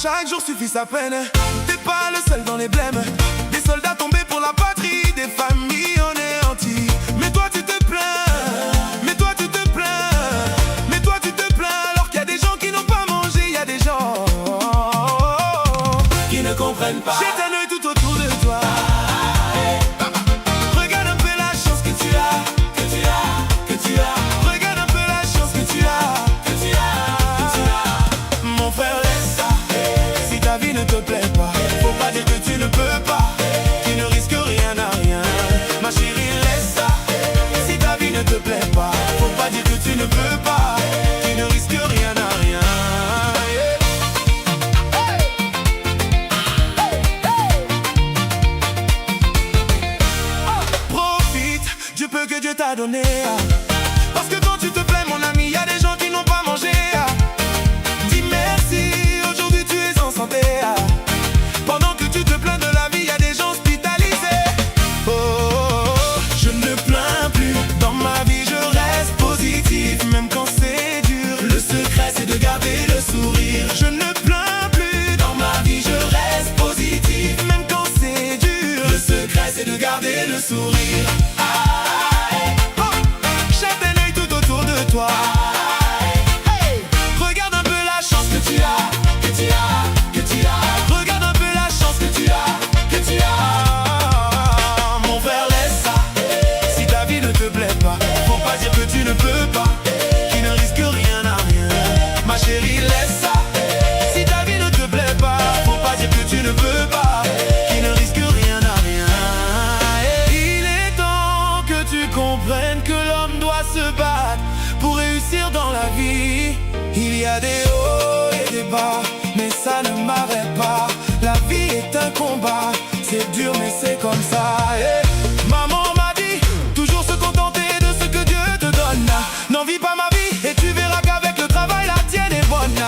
chaque jour suffit sa peine. T'es pas le seul dans les blèmes. Des soldats tombés pour la patrie, des familles anéanties. Mais toi tu te plains, mais toi tu te plains, mais toi tu te plains. Alors qu'il y a des gens qui n'ont pas mangé, il y a des gens qui ne comprennent pas. Jette un œil tout autour de toi. Regarde un peu la chance que tu as, que tu as, que tu as. Regarde un peu la chance que tu as, que tu as, que tu as. Mon frère, laisse ça. Si ta vie ne te plaît pas, faut pas dire que tu ne peux pas. Tu ne risques rien à rien. Ma chérie, laisse ça. Si ta vie ne te plaît pas, faut pas dire que tu ne peux pas. Tu ne risques rien à rien. Du peu que Dieu t'a donné. Parce que quand tu te plains mon ami, y a des gens qui n'ont pas mangé. Dis merci, aujourd'hui tu es en santé. Pendant que tu te plains de la vie, y a des gens hospitalisés. Oh, oh, oh, je ne plains plus. Dans ma vie je reste positif, même quand c'est dur. Le secret c'est de garder le sourire. Je ne plains plus. Dans ma vie je reste positif, même quand c'est dur. Le secret c'est de garder le sourire. Hey, regarde un peu la chance que tu as, que tu as, que tu as. Regarde un peu la chance que tu as, que tu as. Mon frère, laisse ça. Si ta vie ne te plaît pas, faut pas dire que tu ne peux pas. Qui ne risque rien à rien. Ma chérie, laisse ça. Si ta vie ne te plaît pas, faut pas dire que tu ne peux pas. Qui ne risque rien à rien. Il est temps que tu comprennes que l'homme doit se battre pour réussir dans la vie. Il y a des hauts et des bas, mais ça ne m'arrête pas. La vie est un combat, c'est dur mais c'est comme ça. Maman m'a dit, toujours se contenter de ce que Dieu te donne. N'envie pas ma vie et tu verras qu'avec le travail la tienne est bonne.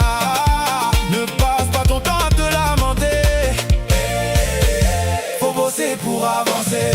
Ne passe pas ton temps à te lamenter. Faut bosser pour avancer.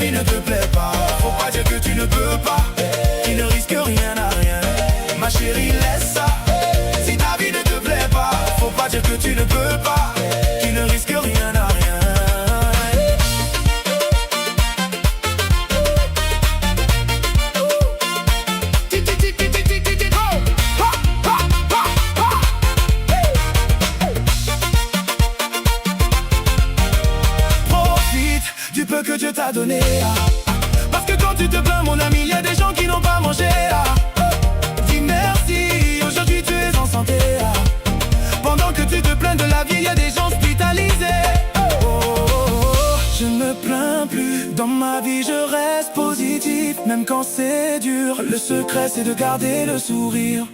Ne te plaît pas, faut pas dire que tu ne peux pas. Qui ne risque rien à rien. Ma chérie, laisse ça. Si ta vie ne te plaît pas, faut pas dire que tu ne peux pas. Qui ne risque rien à rien. Profite du peu que Dieu t'a donné. Parce que quand tu te plains mon ami, il y a des gens qui n'ont pas mangé. Dis merci, aujourd'hui tu es en santé. Pendant que tu te plains de la vie, il y a des gens hospitalisés. Oh, oh, oh, je ne me plains plus. Dans ma vie je reste positif, même quand c'est dur. Le secret c'est de garder le sourire.